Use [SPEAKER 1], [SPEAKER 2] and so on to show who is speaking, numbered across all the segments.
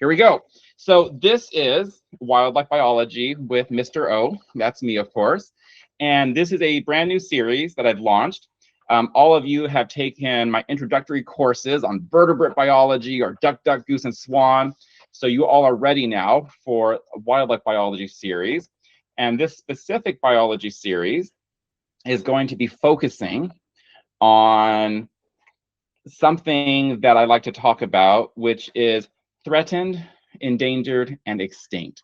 [SPEAKER 1] Here we go. So this is Wildlife Biology with Mr. O. That's me, of course. And this is a brand new series that I've launched. All of you have taken my introductory courses on vertebrate biology or duck, goose, and swan. So you all are ready now for a wildlife biology series. And this specific biology series is going to be focusing on something that I like to talk about, which is threatened, endangered, and extinct.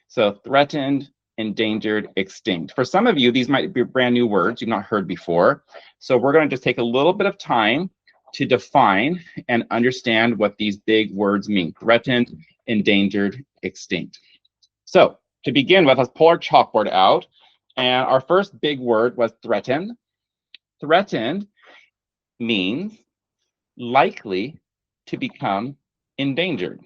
[SPEAKER 1] So threatened, endangered, extinct. For some of you, these might be brand new words you've not heard before. So we're going to just take a little bit of time to define and understand what these big words mean: threatened, endangered, extinct. So to begin with, let's pull our chalkboard out. And our first big word was threatened. Threatened means likely to become endangered.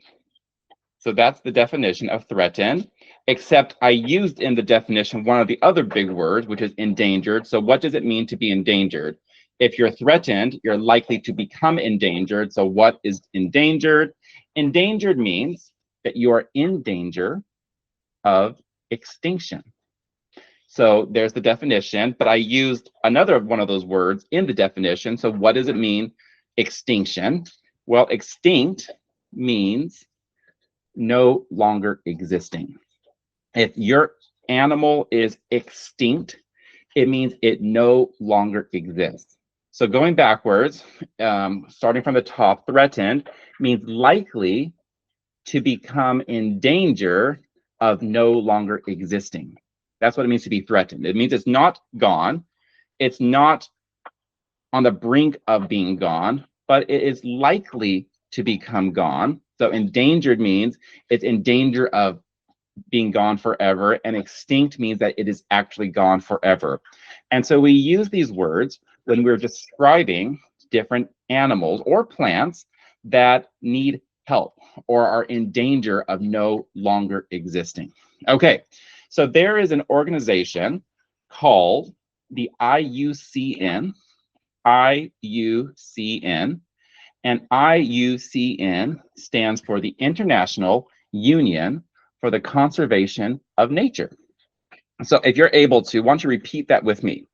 [SPEAKER 1] So that's the definition of threatened, except I used in the definition one of the other big words, which is endangered. So what does it mean to be endangered? If you're threatened, you're likely to become endangered. So what is endangered? Endangered means that you are in danger of extinction. So there's the definition, but I used another one of those words in the definition. So what does it mean, extinction? Well, extinct means no longer existing. If your animal is extinct, it means it no longer exists. So going backwards, starting from the top, threatened means likely to become in danger of no longer existing. That's what it means to be threatened. It means it's not gone. It's not on the brink of being gone, but it is likely to become gone. So endangered means it's in danger of being gone forever, and extinct means that it is actually gone forever. And so we use these words when we're describing different animals or plants that need help or are in danger of no longer existing. Okay, so there is an organization called the IUCN, and IUCN stands for the International Union for the Conservation of Nature. So if you're able to, why don't you repeat that with me?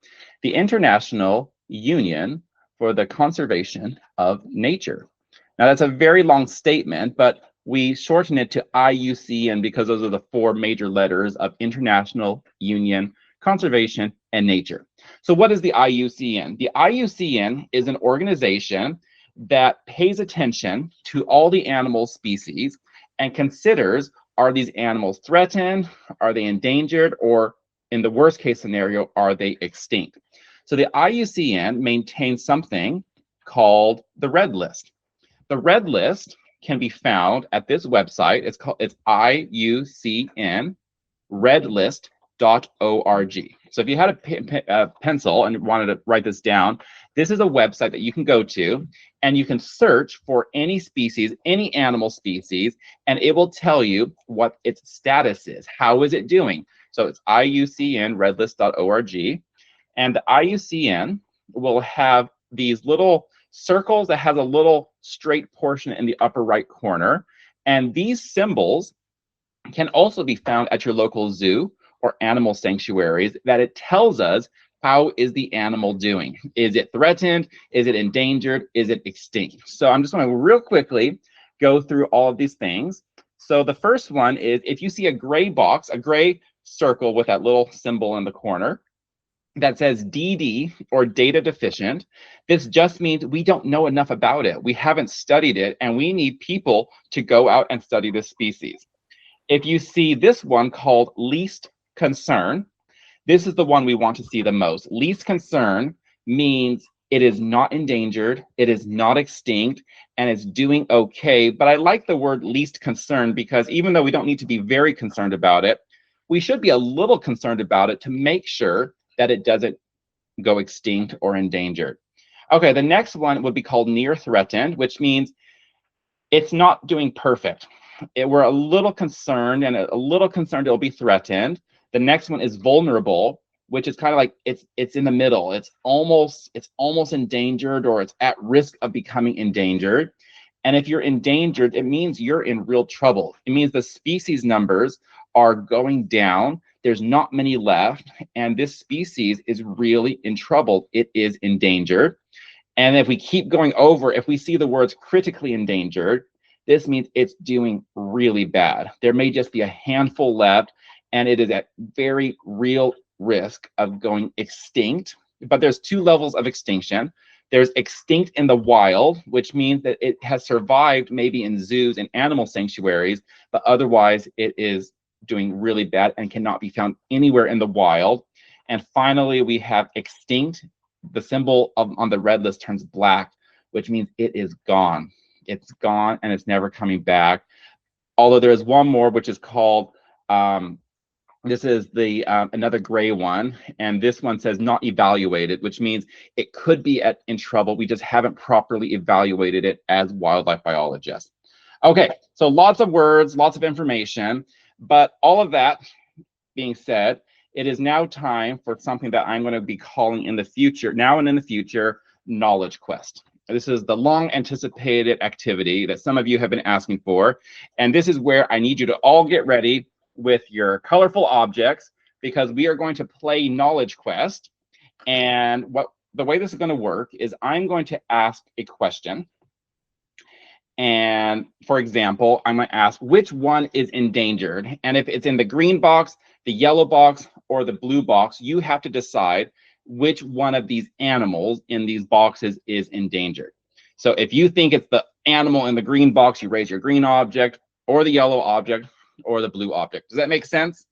[SPEAKER 1] The International Union for the Conservation of Nature. Now that's a very long statement, but we shorten it to IUCN because those are the four major letters of International Union, Conservation, and Nature. So what is the IUCN? The IUCN is an organization that pays attention to all the animal species and considers, are these animals threatened, are they endangered, or in the worst case scenario, are they extinct? So the IUCN maintains something called the Red List. The Red List can be found at this website. It's IUCN Redlist.org. So if you had a pencil and wanted to write this down, this is a website that you can go to and you can search for any species, any animal species, and it will tell you what its status is. How is it doing? So it's IUCN Redlist.org, and the IUCN will have these little circles that has a little straight portion in the upper right corner, and these symbols can also be found at your local zoo or animal sanctuaries, that it tells us how is the animal doing. Is it threatened? Is it endangered? Is it extinct? So I'm just going to real quickly go through all of these things. So the first one is, if you see a gray box, a gray circle with that little symbol in the corner that says DD or data deficient, this just means we don't know enough about it. We haven't studied it, and we need people to go out and study this species. If you see this one called least concern, this is the one we want to see the most. Least concern means it is not endangered, it is not extinct, and it's doing okay. But I like the word least concern because even though we don't need to be very concerned about it, we should be a little concerned about it to make sure that it doesn't go extinct or endangered. Okay, the next one would be called near threatened, which means it's not doing perfect. We're a little concerned, and a little concerned it'll be threatened. The next one is vulnerable, which is kind of like it's in the middle. It's almost endangered, or it's at risk of becoming endangered. And if you're endangered, it means you're in real trouble. It means the species numbers are going down. There's not many left, and this species is really in trouble. It is endangered. And if we keep going over, if we see the words critically endangered, this means it's doing really bad. There may just be a handful left, and it is at very real risk of going extinct. But there's two levels of extinction. There's extinct in the wild, which means that it has survived maybe in zoos and animal sanctuaries, but otherwise it is doing really bad and cannot be found anywhere in the wild. And finally, we have extinct. The symbol on the red list turns black, which means it is gone. It's gone and it's never coming back. Although there is one more, which is called, this is the another gray one, and this one says not evaluated, which means it could be in trouble. We just haven't properly evaluated it as wildlife biologists. Okay, so lots of words, lots of information, but all of that being said, it is now time for something that I'm going to be calling in the future, now and in the future, Knowledge Quest. This is the long anticipated activity that some of you have been asking for. And this is where I need you to all get ready with your colorful objects, because we are going to play Knowledge Quest. And the way this is going to work is I'm going to ask a question. And for example, I'm going to ask which one is endangered. And if it's in the green box, the yellow box, or the blue box, you have to decide which one of these animals in these boxes is endangered. So if you think it's the animal in the green box, you raise your green object, or the yellow object, or the blue object. Does that make sense?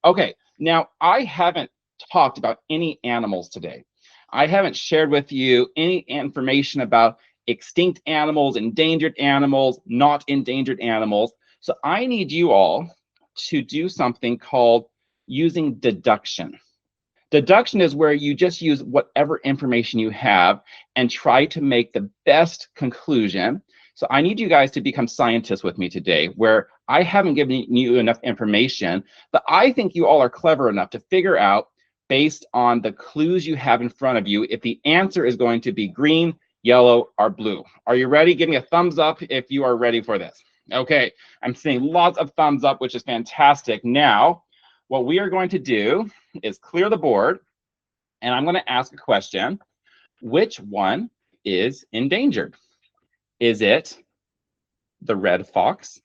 [SPEAKER 1] Okay, now I haven't talked about any animals today. I haven't shared with you any information about extinct animals, endangered animals, not endangered animals. So I need you all to do something called using deduction. Deduction is where you just use whatever information you have and try to make the best conclusion. So I need you guys to become scientists with me today, where I haven't given you enough information, but I think you all are clever enough to figure out, based on the clues you have in front of you, if the answer is going to be green, yellow, or blue. Are you ready? Give me a thumbs up if you are ready for this. Okay, I'm seeing lots of thumbs up, which is fantastic. Now, what we are going to do is clear the board, and I'm going to ask a question. Which one is endangered? Is it the red fox,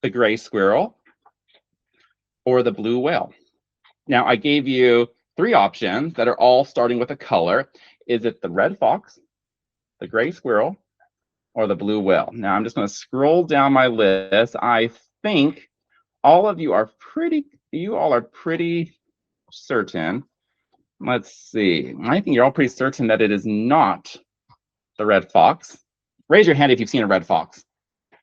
[SPEAKER 1] the gray squirrel, or the blue whale? Now, I gave you 3 options that are all starting with a color. Is it the red fox, the gray squirrel, or the blue whale? Now, I'm just going to scroll down my list. I think all of you are pretty certain. Let's see. I think you're all pretty certain that it is not the red fox. Raise your hand if you've seen a red fox.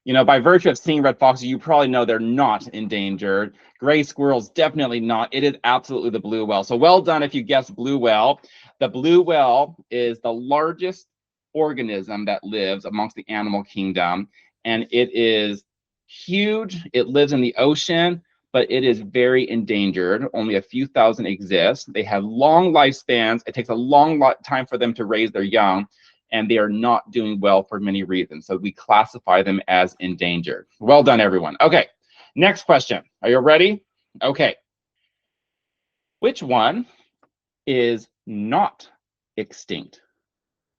[SPEAKER 1] You know, by virtue of seeing red foxes, you probably know they're not endangered. Gray squirrels, definitely not. It is absolutely the blue whale. So well done if you guessed blue whale. The blue whale is the largest organism that lives amongst the animal kingdom, and it is huge. It lives in the ocean, but it is very endangered. Only a few thousand exist. They have long lifespans. It takes a long time for them to raise their young, and they are not doing well for many reasons. So we classify them as endangered. Well done, everyone. Okay, next question. Are you ready? Okay. Which one is not extinct?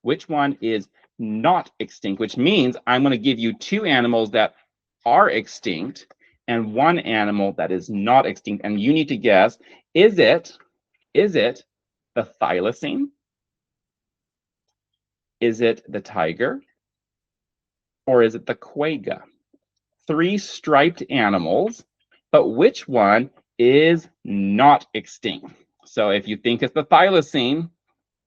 [SPEAKER 1] Which one is not extinct? Which means I'm going to give you 2 animals that are extinct and 1 animal that is not extinct. And you need to guess, is it the thylacine? Is it the tiger? Or is it the quagga? 3 striped animals, but which one is not extinct? So if you think it's the thylacine,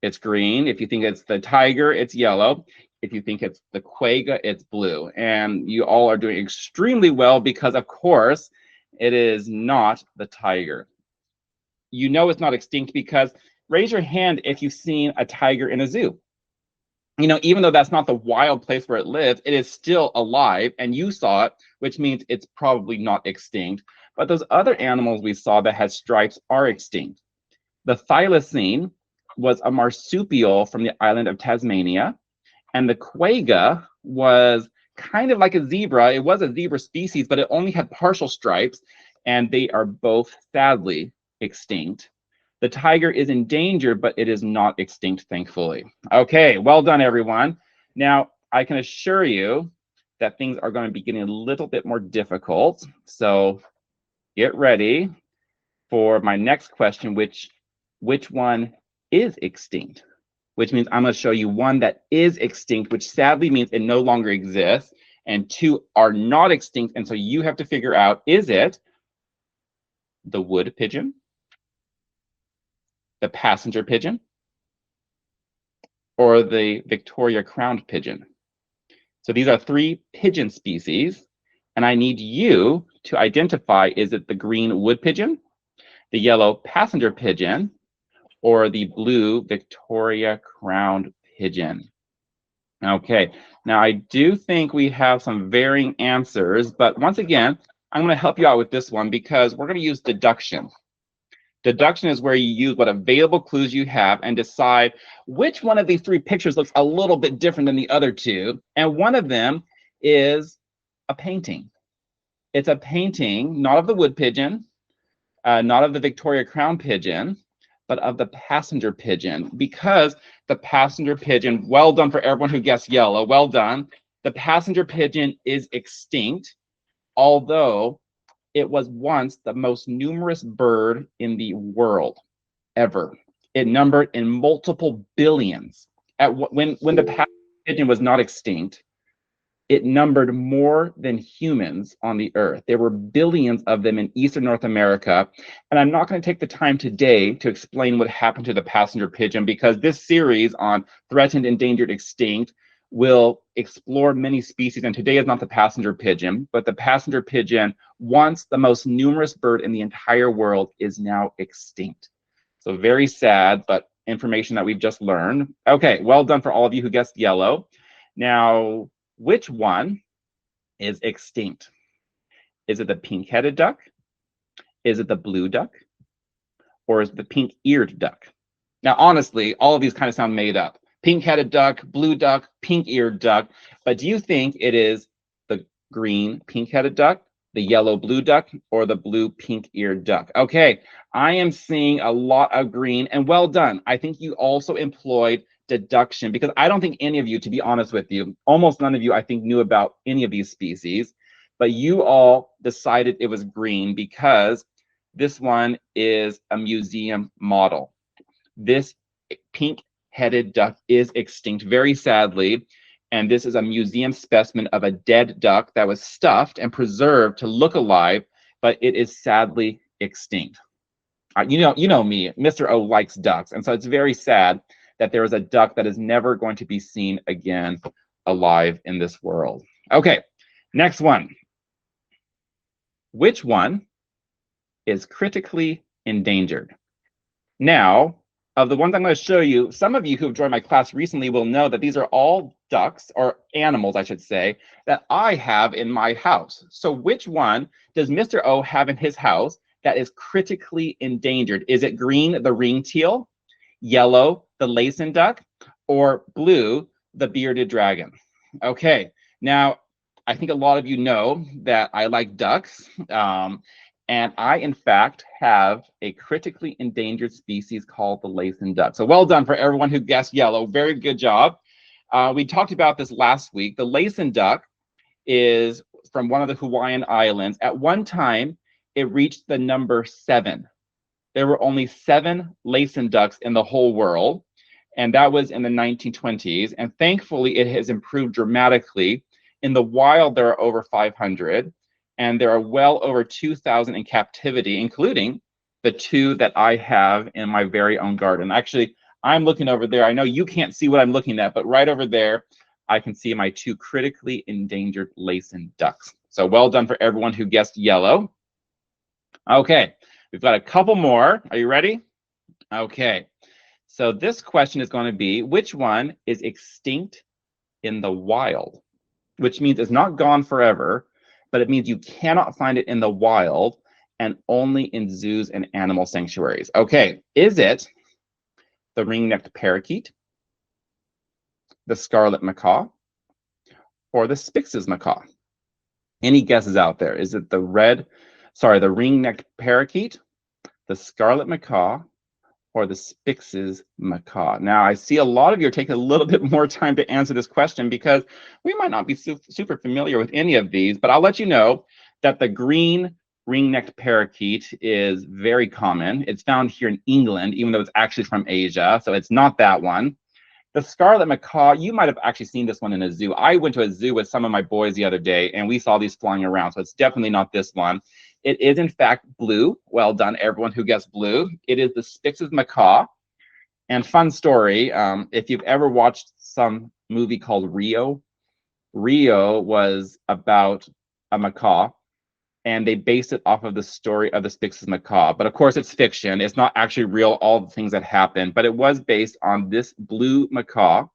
[SPEAKER 1] it's green. If you think it's the tiger, it's yellow. If you think it's the quagga, it's blue. And you all are doing extremely well because, of course, it is not the tiger. You know it's not extinct because raise your hand if you've seen a tiger in a zoo. You know, even though that's not the wild place where it lives, it is still alive, and you saw it, which means it's probably not extinct. But those other animals we saw that had stripes are extinct. The thylacine was a marsupial from the island of Tasmania, and the quagga was kind of like a zebra. It was a zebra species, but it only had partial stripes, and they are both sadly extinct. The tiger is endangered, but it is not extinct, thankfully. Okay, well done, everyone. Now, I can assure you that things are going to be getting a little bit more difficult. So get ready for my next question, which one is extinct? Which means I'm going to show you one that is extinct, which sadly means it no longer exists, and two are not extinct. And so you have to figure out, is it the wood pigeon, the passenger pigeon, or the Victoria crowned pigeon? So these are three pigeon species, and I need you to identify, is it the green wood pigeon, the yellow passenger pigeon, or the blue Victoria crowned pigeon? Okay, now I do think we have some varying answers, but once again, I'm going to help you out with this one because we're going to use deduction. Deduction is where you use what available clues you have and decide which one of these three pictures looks a little bit different than the other two. And one of them is a painting. It's a painting, not of the wood pigeon, not of the Victoria crown pigeon, but of the passenger pigeon, because the passenger pigeon, well done for everyone who guessed yellow, well done. The passenger pigeon is extinct, although it was once the most numerous bird in the world ever. It numbered in multiple billions. When the passenger pigeon was not extinct, it numbered more than humans on the earth. There were billions of them in Eastern North America. And I'm not going to take the time today to explain what happened to the passenger pigeon, because this series on threatened, endangered, extinct will explore many species. And today is not the passenger pigeon, but the passenger pigeon, once the most numerous bird in the entire world, is now extinct. So very sad, but information that we've just learned. Okay, well done for all of you who guessed yellow. Now, which one is extinct? Is it the pink-headed duck? Is it the blue duck? Or is it the pink-eared duck? Now, honestly, all of these kind of sound made up. Pink-headed duck, blue duck, pink-eared duck. But do you think it is the green pink-headed duck, the yellow blue duck, or the blue pink-eared duck? Okay, I am seeing a lot of green, and well done. I think you also employed deduction, because I don't think any of you, to be honest with you, almost none of you, I think, knew about any of these species, but you all decided it was green because this one is a museum model. This pink-headed duck is extinct, very sadly, and this is a museum specimen of a dead duck that was stuffed and preserved to look alive, but it is sadly extinct. You know me, Mr. O likes ducks, and so it's very sad that there is a duck that is never going to be seen again alive in this world. Okay, next one. Which one is critically endangered? Now, of the ones I'm going to show you, some of you who have joined my class recently will know that these are all ducks, or animals, I should say, that I have in my house. So which one does Mr. O have in his house that is critically endangered? Is it green, the ringtail, yellow, the Laysan duck, or blue, the bearded dragon? Okay, now I think a lot of you know that I like ducks, and I, in fact, have a critically endangered species called the Laysan duck. So well done for everyone who guessed yellow. Very good job. We talked about this last week. The Laysan duck is from one of the Hawaiian Islands. At one time, it reached the number 7. There were only 7 Laysan ducks in the whole world, and that was in the 1920s. And thankfully, it has improved dramatically. In the wild, there are over 500, and there are well over 2,000 in captivity, including the 2 that I have in my very own garden. Actually, I'm looking over there. I know you can't see what I'm looking at, but right over there, I can see my 2 critically endangered Laysan ducks. So well done for everyone who guessed yellow. Okay. We've got a couple more. Are you ready? Okay. So this question is going to be, which one is extinct in the wild? Which means it's not gone forever, but it means you cannot find it in the wild and only in zoos and animal sanctuaries. Okay. Is it the ring-necked parakeet, the scarlet macaw, or the Spix's macaw? Any guesses out there? Is it the ring-necked parakeet, the scarlet macaw, or the Spix's macaw? Now, I see a lot of you are taking a little bit more time to answer this question because we might not be super familiar with any of these, but I'll let you know that the green ring-necked parakeet is very common. It's found here in England, even though it's actually from Asia, so it's not that one. The scarlet macaw, you might have actually seen this one in a zoo. I went to a zoo with some of my boys the other day, and we saw these flying around, so it's definitely not this one. It is, in fact, blue. Well done, everyone who guessed blue. It is the Spix's macaw. And fun story, if you've ever watched some movie called Rio, Rio was about a macaw, and they based it off of the story of the Spix's macaw. But of course, it's fiction. It's not actually real, all the things that happened, but it was based on this blue macaw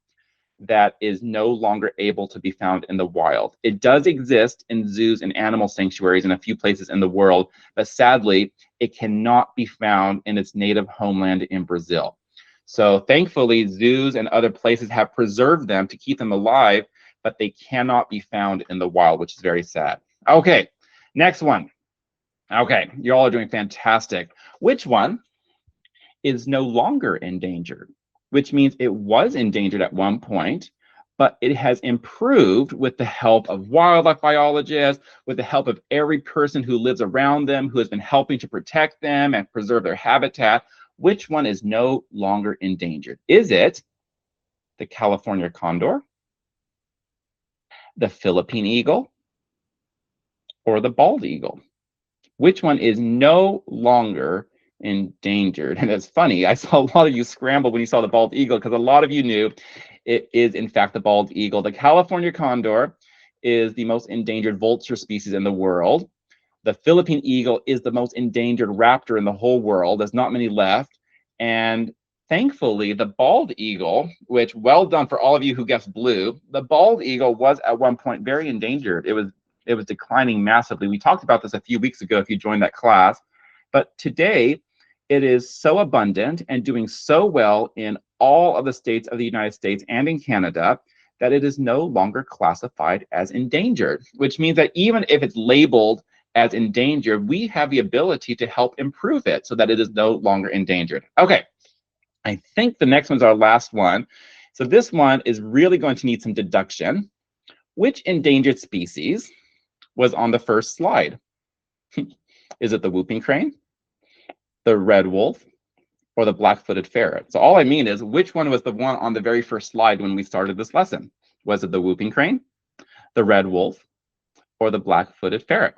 [SPEAKER 1] that is no longer able to be found in the wild. It does exist in zoos and animal sanctuaries in a few places in the world, but sadly, it cannot be found in its native homeland in Brazil. So thankfully, zoos and other places have preserved them to keep them alive, but they cannot be found in the wild, which is very sad. Okay, next one. Okay, you all are doing fantastic. Which one is no longer endangered? Which means it was endangered at one point, but it has improved with the help of wildlife biologists, with the help of every person who lives around them, who has been helping to protect them and preserve their habitat. Which one is no longer endangered? Is it the California condor, the Philippine eagle, or the bald eagle? Which one is no longer endangered? And it's funny, I saw a lot of you scramble when you saw the bald eagle, because a lot of you knew it is in fact the bald eagle. The California condor is the most endangered vulture species in the world. The Philippine eagle is the most endangered raptor in the whole world. There's not many left. And thankfully, the bald eagle, which, well done for all of you who guessed blue, the bald eagle was at one point very endangered. It was declining massively. We talked about this a few weeks ago if you joined that class. But today, it is so abundant and doing so well in all of the states of the United States and in Canada that it is no longer classified as endangered, which means that even if it's labeled as endangered, we have the ability to help improve it so that it is no longer endangered. Okay, I think the next one's our last one. So this one is really going to need some deduction. Which endangered species was on the first slide? Is it the whooping crane, the red wolf, or the black-footed ferret? So all I mean is, which one was the one on the very first slide when we started this lesson? Was it the whooping crane, the red wolf, or the black-footed ferret?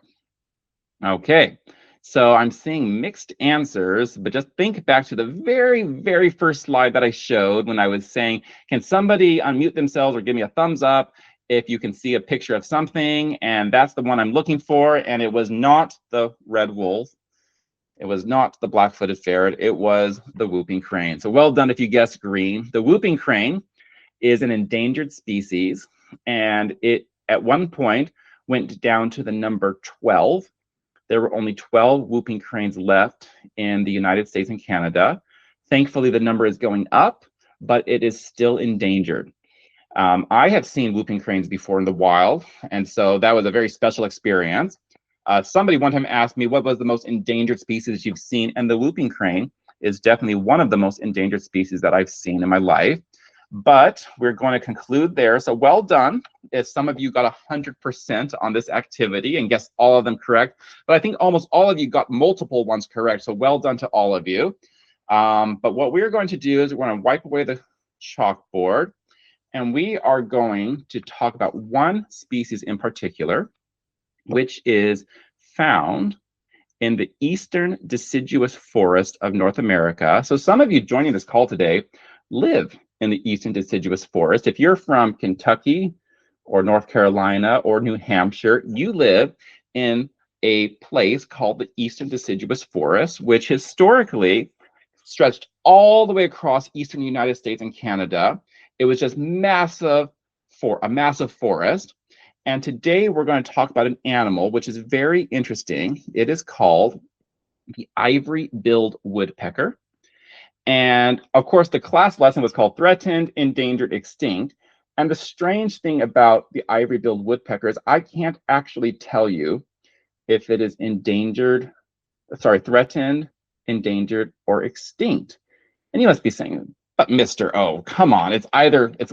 [SPEAKER 1] Okay, so I'm seeing mixed answers, but just think back to the very, very first slide that I showed when I was saying, can somebody unmute themselves or give me a thumbs up if you can see a picture of something? And that's the one I'm looking for, and it was not the red wolf. It was not the black-footed ferret. It was the whooping crane. So well done if you guessed green. The whooping crane is an endangered species, and it at one point went down to the number 12. There were only 12 whooping cranes left in the United States and Canada. Thankfully, the number is going up, but it is still endangered. I have seen whooping cranes before in the wild, and so that was a very special experience. Somebody one time asked me what was the most endangered species you've seen, and the whooping crane is definitely one of the most endangered species that I've seen in my life. But we're going to conclude there. So well done if some of you got 100% on this activity and guessed all of them correct. But I think almost all of you got multiple ones correct. So well done to all of you. But what we're going to do is we're going to wipe away the chalkboard, and we are going to talk about one species in particular, which is found in the eastern deciduous forest of North America. So some of you joining this call today live in the eastern deciduous forest. If you're from Kentucky or North Carolina or New Hampshire, you live in a place called the eastern deciduous forest, which historically stretched all the way across eastern United States and Canada. It was just massive, a massive forest. And today we're going to talk about an animal which is very interesting. It is called the Ivory-billed Woodpecker. And of course, the class lesson was called Threatened, Endangered, Extinct. And the strange thing about the ivory-billed woodpecker is I can't actually tell you if it is endangered, sorry, threatened, endangered, or extinct. And you must be saying, but Mr. O, come on, it's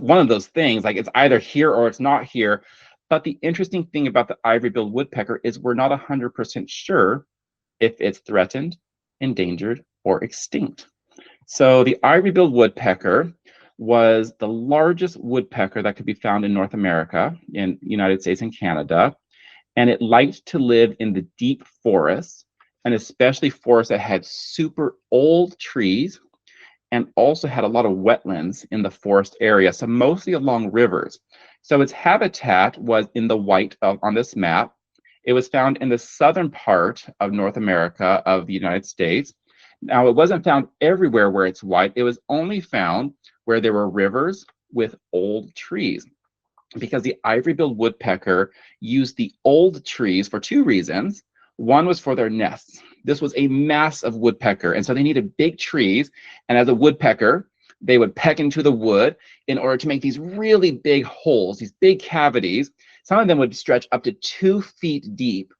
[SPEAKER 1] one of those things, like it's either here or it's not here. But the interesting thing about the ivory-billed woodpecker is we're not 100% sure if it's threatened, endangered, or extinct. So the ivory-billed woodpecker was the largest woodpecker that could be found in North America, in the United States and Canada. And it liked to live in the deep forests, and especially forests that had super old trees, and also had a lot of wetlands in the forest area, so mostly along rivers. So its habitat was in the white on this map. It was found in the southern part of North America of the United States. Now, it wasn't found everywhere where it's white. It was only found where there were rivers with old trees, because the ivory-billed woodpecker used the old trees for two reasons. One was for their nests. This was a mass of woodpecker, and so they needed big trees. And as a woodpecker, they would peck into the wood in order to make these really big holes, these big cavities. Some of them would stretch up to 2 feet deep,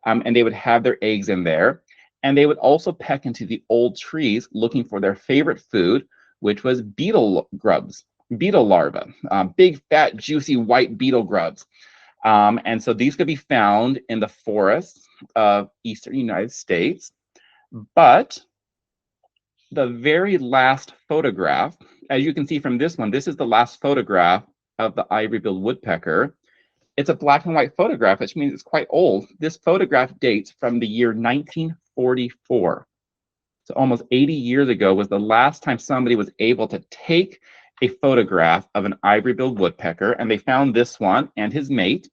[SPEAKER 1] and they would have their eggs in there. And they would also peck into the old trees looking for their favorite food, which was beetle grubs, beetle larvae, big, fat, juicy, white beetle grubs. And so these could be found in the forests of eastern United States. But the very last photograph, as you can see from this one, this is the last photograph of the ivory-billed woodpecker. It's a black and white photograph, which means it's quite old. This photograph dates from the year 1944. So almost 80 years ago was the last time somebody was able to take a photograph of an ivory-billed woodpecker, and they found this one and his mate.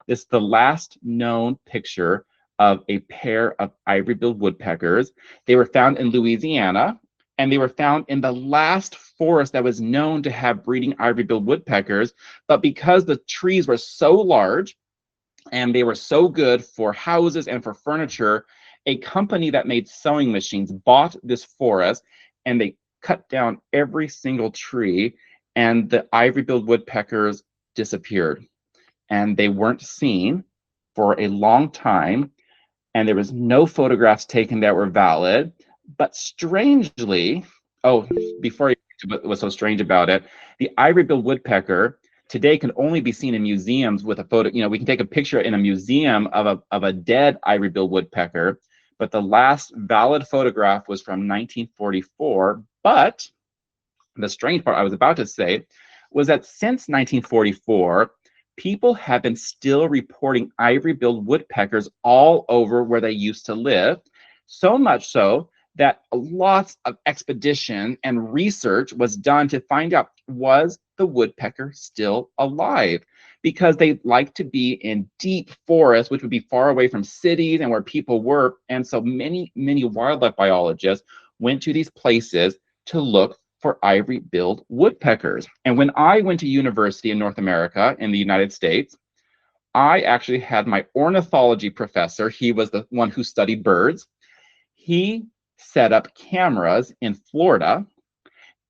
[SPEAKER 1] This is the last known picture of a pair of ivory-billed woodpeckers. They were found in Louisiana, and they were found in the last forest that was known to have breeding ivory-billed woodpeckers. But because the trees were so large and they were so good for houses and for furniture, a company that made sewing machines bought this forest, and they cut down every single tree, and the ivory-billed woodpeckers disappeared. And they weren't seen for a long time, and there was no photographs taken that were valid. But strangely, before you get to what was so strange about it, the ivory-billed woodpecker today can only be seen in museums with a photo. We can take a picture in a museum of a dead ivory-billed woodpecker, but the last valid photograph was from 1944. But the strange part I was about to say was that since 1944, people have been still reporting ivory-billed woodpeckers all over where they used to live, so much so that lots of expedition and research was done to find out, was the woodpecker still alive? Because they like to be in deep forests, which would be far away from cities and where people were. And so many, many wildlife biologists went to these places to look for ivory-billed woodpeckers. And when I went to university in North America, in the United States, I actually had my ornithology professor. He was the one who studied birds. He set up cameras in Florida,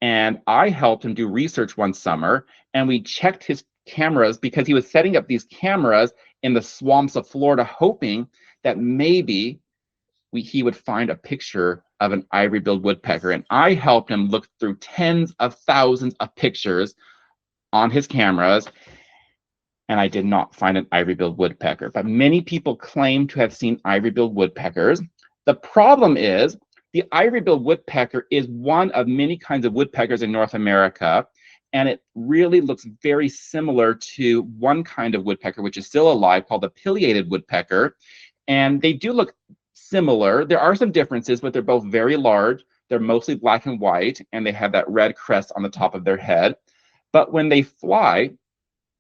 [SPEAKER 1] and I helped him do research one summer, and we checked his cameras because he was setting up these cameras in the swamps of Florida, hoping that maybe he would find a picture of an ivory-billed woodpecker. And I helped him look through tens of thousands of pictures on his cameras, and I did not find an ivory-billed woodpecker. But many people claim to have seen ivory-billed woodpeckers. The problem is the ivory-billed woodpecker is one of many kinds of woodpeckers in North America, and it really looks very similar to one kind of woodpecker, which is still alive, called the pileated woodpecker. And they do look similar. There are some differences, but they're both very large. They're mostly black and white, and they have that red crest on the top of their head. But when they fly,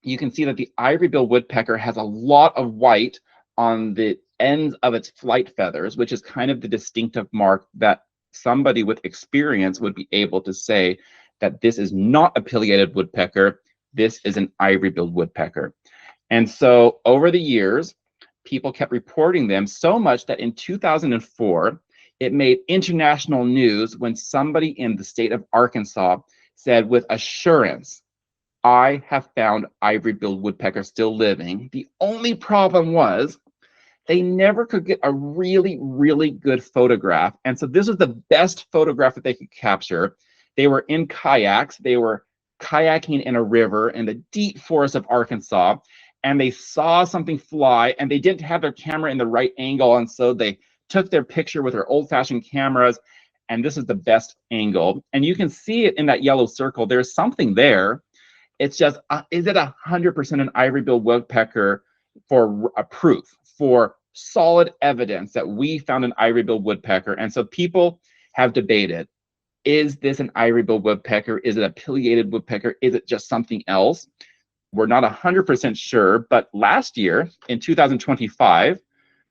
[SPEAKER 1] you can see that the ivory-billed woodpecker has a lot of white on the ends of its flight feathers, which is kind of the distinctive mark that somebody with experience would be able to say that this is not a pileated woodpecker, this is an ivory-billed woodpecker. And so over the years, people kept reporting them so much that in 2004, it made international news when somebody in the state of Arkansas said with assurance, I have found ivory-billed woodpecker still living. The only problem was they never could get a really, really good photograph. And so this was the best photograph that they could capture. They were in kayaks. They were kayaking in a river in the deep forest of Arkansas, and they saw something fly, and they didn't have their camera in the right angle, and so they took their picture with their old-fashioned cameras, and this is the best angle. And you can see it in that yellow circle. There's something there. It's just, is it 100% an ivory-billed woodpecker for a proof, for solid evidence that we found an ivory-billed woodpecker? And so people have debated, is this an ivory-billed woodpecker? Is it a pileated woodpecker? Is it just something else? We're not 100% sure, but last year in 2025,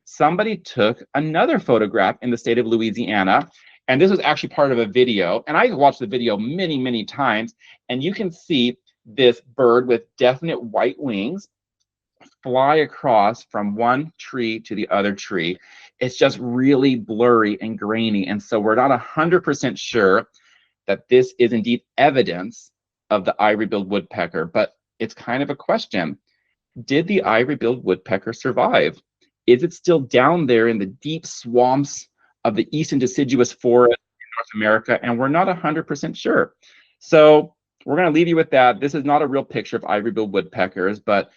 [SPEAKER 1] somebody took another photograph in the state of Louisiana, and this was actually part of a video, and I watched the video many, many times, and you can see this bird with definite white wings fly across from one tree to the other tree. It's just really blurry and grainy, and so we're not 100% sure that this is indeed evidence of the ivory-billed woodpecker, but it's kind of a question. Did the ivory-billed woodpecker survive? Is it still down there in the deep swamps of the eastern deciduous forest in North America? And we're not 100% sure. So we're going to leave you with that. This is not a real picture of ivory-billed woodpeckers, but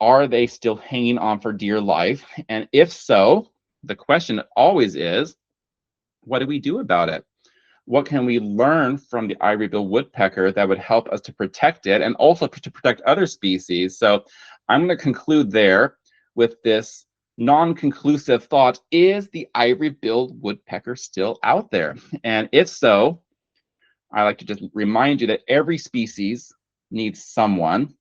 [SPEAKER 1] are they still hanging on for dear life? And if so, the question always is, what do we do about it? What can we learn from the ivory-billed woodpecker that would help us to protect it and also to protect other species? So I'm going to conclude there with this non-conclusive thought: is the ivory-billed woodpecker still out there? And if so, I like to just remind you that every species needs someone.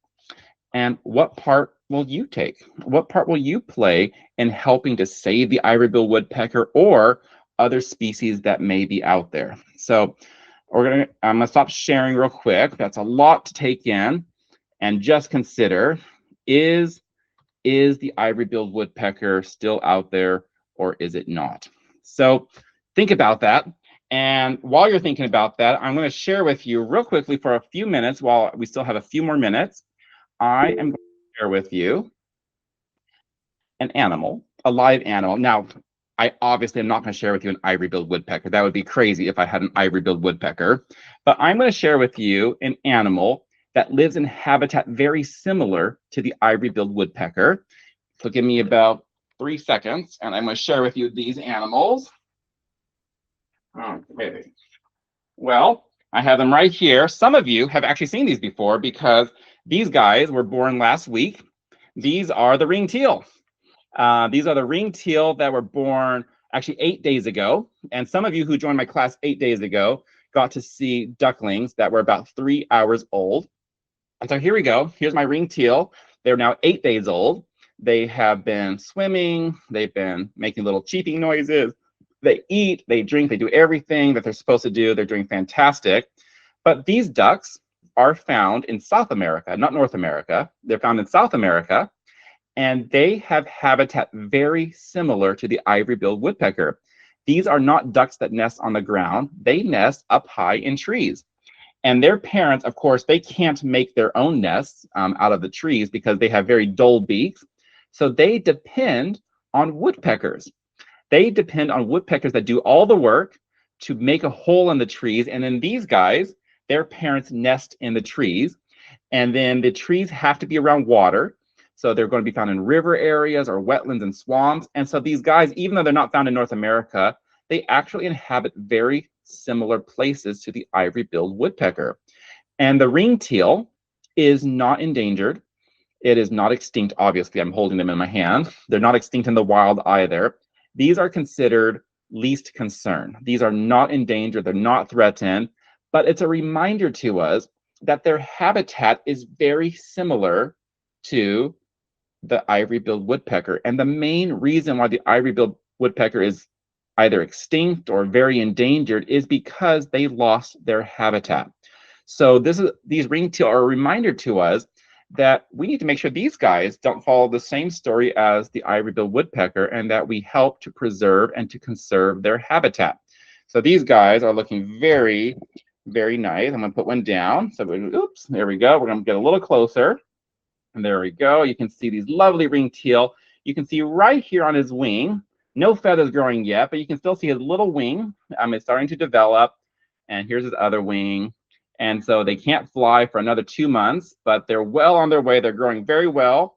[SPEAKER 1] And what part will you take? What part will you play in helping to save the ivory-billed woodpecker or other species that may be out there? So I'm gonna stop sharing real quick. That's a lot to take in. And just consider, is the ivory-billed woodpecker still out there, or is it not? So think about that. And while you're thinking about that, I'm going to share with you real quickly for a few minutes, while we still have a few more minutes, I am going to share with you an animal, a live animal. Now, I obviously am not going to share with you an ivory-billed woodpecker. That would be crazy if I had an ivory-billed woodpecker. But I'm going to share with you an animal that lives in habitat very similar to the ivory-billed woodpecker. So give me about 3 seconds, and I'm going to share with you these animals. Okay. Well, I have them right here. Some of you have actually seen these before because these guys were born last week. These are the ringed teal. These are the ringed teal that were born actually 8 days ago. And some of you who joined my class 8 days ago got to see ducklings that were about 3 hours old. And so here we go. Here's my ringed teal. They're now 8 days old. They have been swimming. They've been making little cheeping noises. They eat, they drink, they do everything that they're supposed to do. They're doing fantastic. But these ducks are found in South America, not North America. They're found in South America, and they have habitat very similar to the ivory-billed woodpecker. These are not ducks that nest on the ground. They nest up high in trees. And their parents, of course, they can't make their own nests out of the trees because they have very dull beaks. So they depend on woodpeckers. They depend on woodpeckers that do all the work to make a hole in the trees. And then these guys, their parents nest in the trees. And then the trees have to be around water. So they're going to be found in river areas or wetlands and swamps. And so these guys, even though they're not found in North America, they actually inhabit very similar places to the ivory-billed woodpecker. And the ringed teal is not endangered. It is not extinct, obviously. I'm holding them in my hand. They're not extinct in the wild either. These are considered least concern. These are not endangered. They're not threatened. But it's a reminder to us that their habitat is very similar to the ivory-billed woodpecker. And the main reason why the ivory-billed woodpecker is either extinct or very endangered is because they lost their habitat. So these ringed teal are a reminder to us that we need to make sure these guys don't follow the same story as the ivory-billed woodpecker, and that we help to preserve and to conserve their habitat. So these guys are looking very, Very nice. I'm gonna put one down. So, oops, there we go. We're gonna get a little closer. And there we go. You can see these lovely ringed teal. You can see right here on his wing, no feathers growing yet, but you can still see his little wing. It's starting to develop. And here's his other wing. And so they can't fly for another 2 months, but they're well on their way. They're growing very well.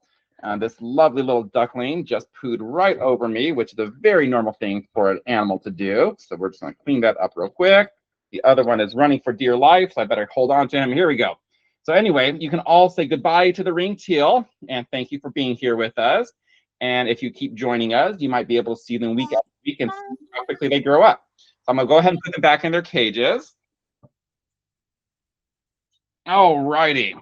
[SPEAKER 1] This lovely little duckling just pooed right over me, which is a very normal thing for an animal to do. So we're just gonna clean that up real quick. The other one is running for dear life, so I better hold on to him. Here we go. So anyway, you can all say goodbye to the ringed teal, and thank you for being here with us. And if you keep joining us, you might be able to see them week after week and see how quickly they grow up. So I'm gonna go ahead and put them back in their cages. All righty.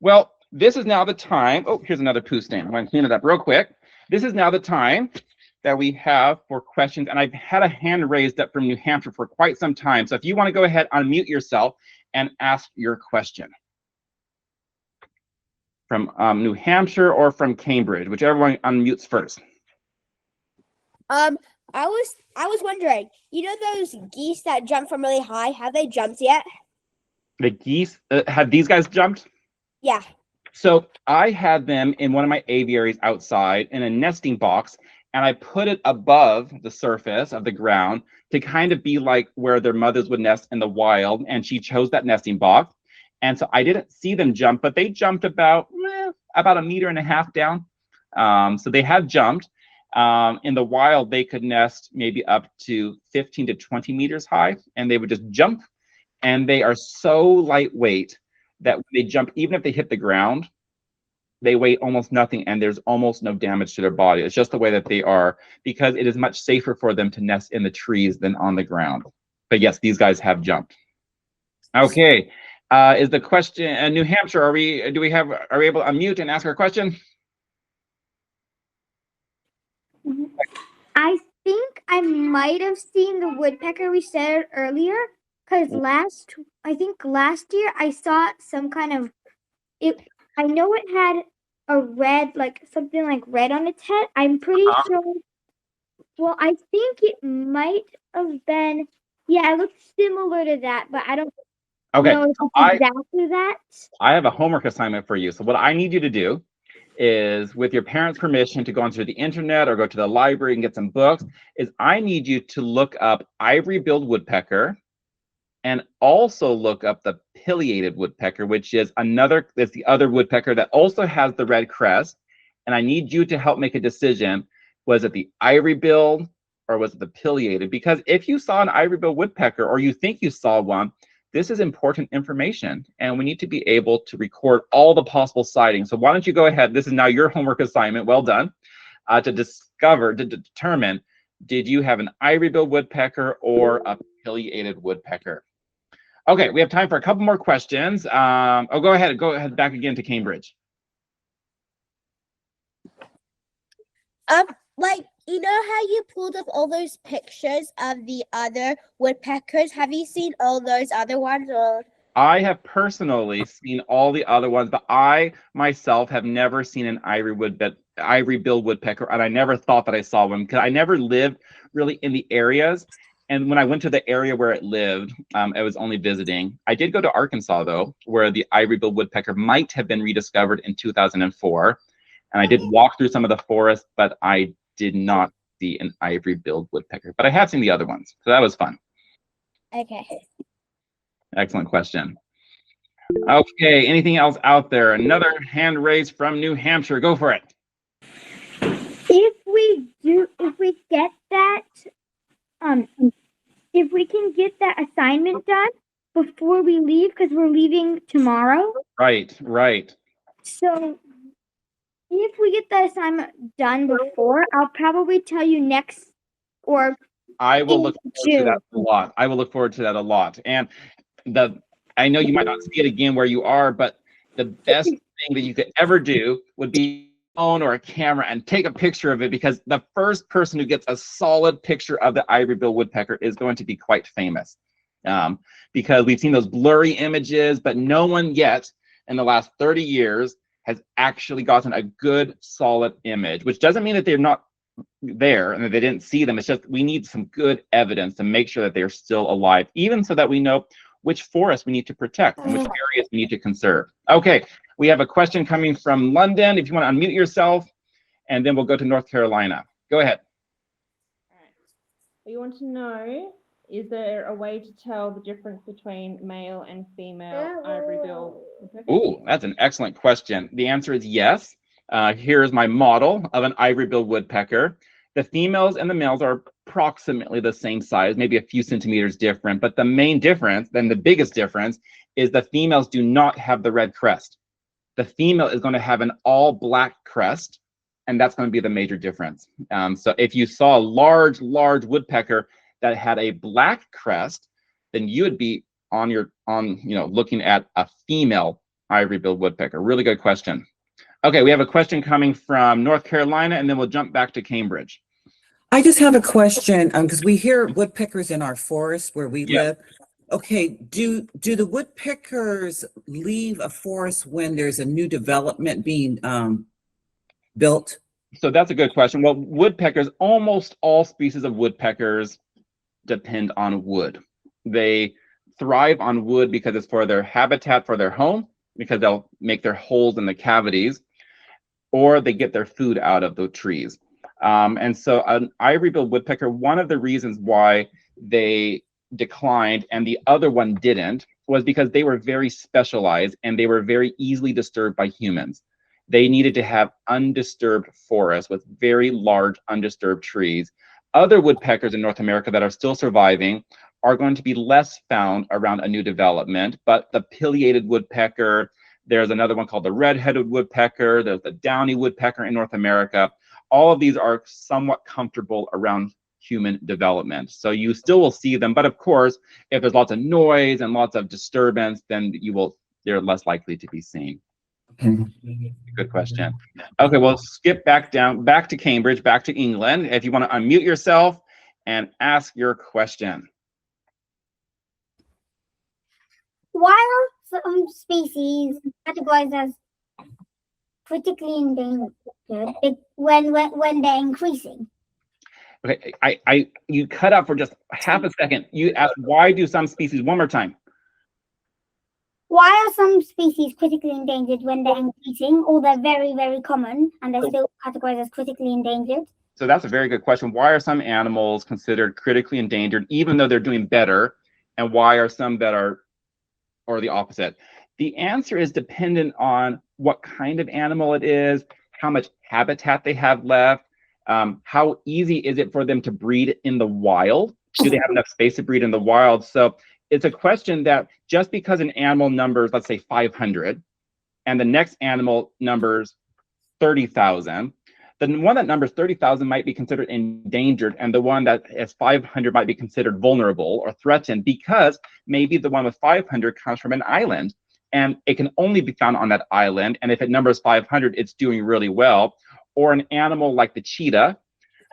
[SPEAKER 1] Well, this is now the time. Oh, here's another poo stain. I'm gonna clean it up real quick. This is now the time that we have for questions. And I've had a hand raised up from New Hampshire for quite some time. So if you want to go ahead, unmute yourself and ask your question. From New Hampshire or from Cambridge, whichever one unmutes first.
[SPEAKER 2] I was wondering, you know those geese that jump from really high? Have they jumped yet?
[SPEAKER 1] The geese, have these guys jumped?
[SPEAKER 2] Yeah.
[SPEAKER 1] So I had them in one of my aviaries outside in a nesting box, and I put it above the surface of the ground to kind of be like where their mothers would nest in the wild, and she chose that nesting box. And so I didn't see them jump, but they jumped about 1.5 meters down. So they have jumped. In the wild, they could nest maybe up to 15 to 20 meters high, and they would just jump. And they are so lightweight that when they jump, even if they hit the ground, they weigh almost nothing, and there's almost no damage to their body. It's just the way that they are, because it is much safer for them to nest in the trees than on the ground. But yes, these guys have jumped. Okay. Is the question New Hampshire? Are we able to unmute and ask our question?
[SPEAKER 3] I think I might have seen the woodpecker we said earlier, because I think last year I saw some kind of I know it had a red, like something like red on its head. I'm pretty sure. Well, I think it might have been. Yeah, it looked similar to that, but I don't.
[SPEAKER 1] Okay,
[SPEAKER 3] know if it's exactly that.
[SPEAKER 1] I have a homework assignment for you. So what I need you to do is, with your parents' permission, to go onto the internet or go to the library and get some books, is I need you to look up Ivory-billed woodpecker and also look up the pileated woodpecker, which is the other woodpecker that also has the red crest. And I need you to help make a decision. Was it the ivory-billed or was it the pileated? Because if you saw an ivory-billed woodpecker, or you think you saw one, this is important information, and we need to be able to record all the possible sightings. So why don't you go ahead, this is now your homework assignment, well done, to determine, did you have an ivory-billed woodpecker or a pileated woodpecker? Okay, we have time for a couple more questions. Go ahead back again to Cambridge.
[SPEAKER 2] Like, you know how you pulled up all those pictures of the other woodpeckers? Have you seen all those other ones? Or
[SPEAKER 1] I have personally seen all the other ones, but I myself have never seen an ivory-billed woodpecker, and I never thought that I saw one because I never lived really in the areas. And when I went to the area where it lived, I was only visiting. I did go to Arkansas, though, where the ivory-billed woodpecker might have been rediscovered in 2004. And I did walk through some of the forest, but I did not see an ivory-billed woodpecker. But I have seen the other ones, so that was fun.
[SPEAKER 2] okay.
[SPEAKER 1] Excellent question. Okay, anything else out there? Another hand raised from New Hampshire. Go for it.
[SPEAKER 3] If we get that, if we can get that assignment done before we leave, because we're leaving tomorrow.
[SPEAKER 1] Right.
[SPEAKER 3] So if we get that assignment done before, I'll probably tell you next, or
[SPEAKER 1] I will look forward to that a lot. I will look forward to that a lot. And I know you might not see it again where you are, but the best thing that you could ever do would be a phone or a camera and take a picture of it, because the first person who gets a solid picture of the ivory-billed woodpecker is going to be quite famous. Because we've seen those blurry images, but no one yet in the last 30 years has actually gotten a good solid image, which doesn't mean that they're not there and that they didn't see them. It's just we need some good evidence to make sure that they're still alive, even so that we know which forests we need to protect and which areas we need to conserve. Okay, we have a question coming from London. If you want to unmute yourself, and then we'll go to North Carolina. Go ahead.
[SPEAKER 4] All right. We want to know, is there a way to tell the difference between male and female ivory-billed woodpecker?
[SPEAKER 1] Ooh, that's an excellent question. The answer is yes. Here's my model of an ivory-billed woodpecker. The females and the males are approximately the same size, maybe a few centimeters different, but the main difference, then the biggest difference, is the females do not have the red crest. The female is going to have an all black crest, and that's going to be the major difference. So if you saw a large woodpecker that had a black crest, then you would be looking at a female ivory-billed woodpecker. Really good question. Okay, we have a question coming from North Carolina, and then we'll jump back to Cambridge.
[SPEAKER 5] I just have a question, because we hear woodpeckers in our forest where we live. Okay, do the woodpeckers leave a forest when there's a new development being built?
[SPEAKER 1] So that's a good question. Well, woodpeckers, almost all species of woodpeckers depend on wood. They thrive on wood because it's for their habitat, for their home, because they'll make their holes in the cavities, or they get their food out of the trees. And so an ivory-billed woodpecker, one of the reasons why they declined and the other one didn't was because they were very specialized and they were very easily disturbed by humans. They needed to have undisturbed forests with very large undisturbed trees. Other woodpeckers in North America that are still surviving are going to be less found around a new development, but the pileated woodpecker, there's another one called the red-headed woodpecker, there's the downy woodpecker in North America. All of these are somewhat comfortable around human development. So you still will see them, but of course, if there's lots of noise and lots of disturbance, then they're less likely to be seen. Good question. Okay, we'll skip back to Cambridge, back to England. If you want to unmute yourself and ask your question.
[SPEAKER 3] Why are some species categorized as critically endangered when they're increasing?
[SPEAKER 1] Okay, you cut out for just half a second. You asked, why do some species, one more time.
[SPEAKER 3] Why are some species critically endangered when they're increasing, or they're very, very common and they're still categorized as critically endangered?
[SPEAKER 1] So that's a very good question. Why are some animals considered critically endangered even though they're doing better? And why are some that are, or the opposite? The answer is dependent on what kind of animal it is, how much habitat they have left, how easy is it for them to breed in the wild? Do they have enough space to breed in the wild? So it's a question that just because an animal numbers, let's say 500, and the next animal numbers 30,000, the one that numbers 30,000 might be considered endangered, and the one that is 500 might be considered vulnerable or threatened, because maybe the one with 500 comes from an island, and it can only be found on that island, and if it numbers 500, it's doing really well. Or an animal like the cheetah,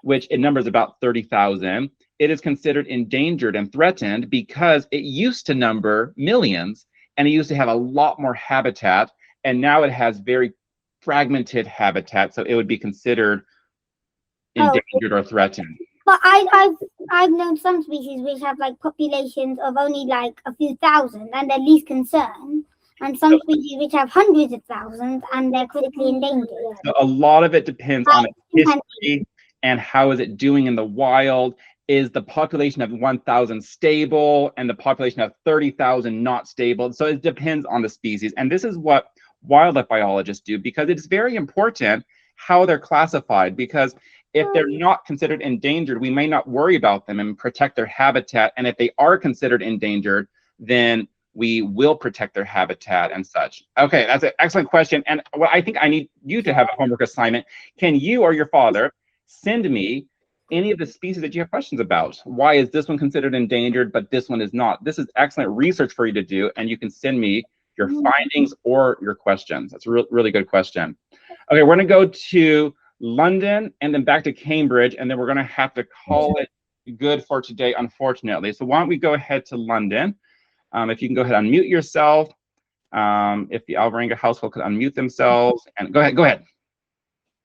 [SPEAKER 1] which it numbers about 30,000, it is considered endangered and threatened because it used to number millions and it used to have a lot more habitat, and now it has very fragmented habitat, so it would be considered endangered or threatened.
[SPEAKER 3] But I've known some species which have like populations of only like a few thousand and they're least concerned, and some species which have hundreds of thousands and they're critically endangered.
[SPEAKER 1] So a lot of it depends on its history and how is it doing in the wild. Is the population of 1,000 stable and the population of 30,000 not stable? So it depends on the species. And this is what wildlife biologists do, because it's very important how they're classified, because if they're not considered endangered, we may not worry about them and protect their habitat. And if they are considered endangered, then we will protect their habitat and such. Okay, that's an excellent question. And what I think I need you to have a homework assignment. Can you or your father send me any of the species that you have questions about? Why is this one considered endangered, but this one is not? This is excellent research for you to do, and you can send me your findings or your questions. That's a really good question. Okay, we're gonna go to London and then back to Cambridge, and then we're gonna have to call it good for today, unfortunately. So why don't we go ahead to London? If you can go ahead and unmute yourself. If the Alvarenga household could unmute themselves, and go ahead.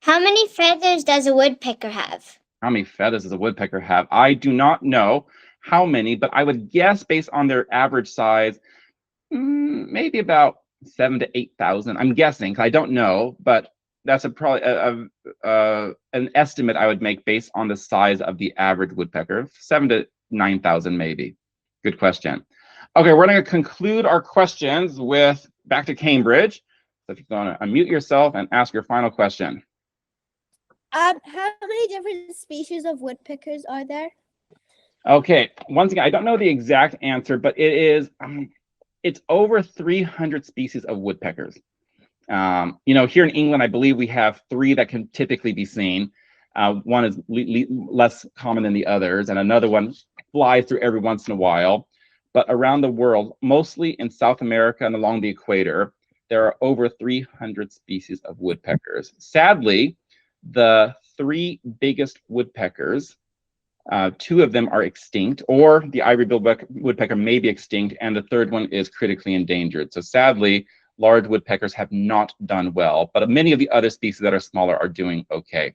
[SPEAKER 6] How many feathers does a woodpecker have?
[SPEAKER 1] How many feathers does a woodpecker have? I do not know how many, but I would guess based on their average size, maybe about 7,000 to 8,000. I'm guessing, 'cause I don't know, but that's probably an estimate I would make based on the size of the average woodpecker. 7,000 to 9,000 maybe. Good question. Okay, we're going to conclude our questions with back to Cambridge. So if you're going to unmute yourself and ask your final question.
[SPEAKER 2] How many different species of woodpeckers are there?
[SPEAKER 1] Okay, once again, I don't know the exact answer, but it is it's over 300 species of woodpeckers. You know, here in England, I believe we have 3 that can typically be seen. One is less common than the others, and another one flies through every once in a while. But around the world, mostly in South America and along the equator, there are over 300 species of woodpeckers. Sadly, the 3 biggest woodpeckers, 2 of them are extinct, or the ivory-billed woodpecker may be extinct, and the 3rd one is critically endangered. So sadly, large woodpeckers have not done well, but many of the other species that are smaller are doing okay.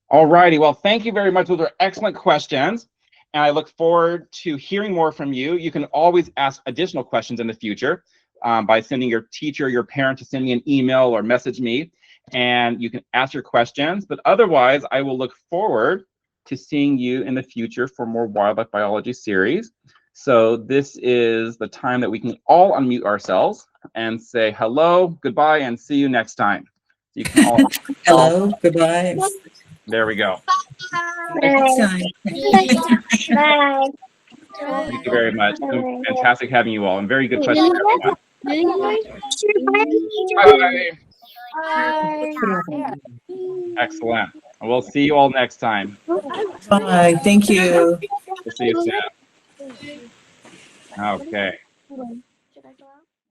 [SPEAKER 1] All righty, well, thank you very much. Those are excellent questions, and I look forward to hearing more from you. You can always ask additional questions in the future by sending your teacher, your parent to send me an email or message me, and you can ask your questions. But otherwise, I will look forward to seeing you in the future for more wildlife biology series. So this is the time that we can all unmute ourselves and say hello, goodbye, and see you next time. You can all
[SPEAKER 5] Hello, goodbye.
[SPEAKER 1] There we go.
[SPEAKER 5] Next time.
[SPEAKER 6] Bye.
[SPEAKER 1] Thank you very much. Fantastic having you all, and very good questions, everyone. Bye. Excellent. We'll see you all next time.
[SPEAKER 5] Bye. Thank you.
[SPEAKER 1] We'll see you soon. Okay.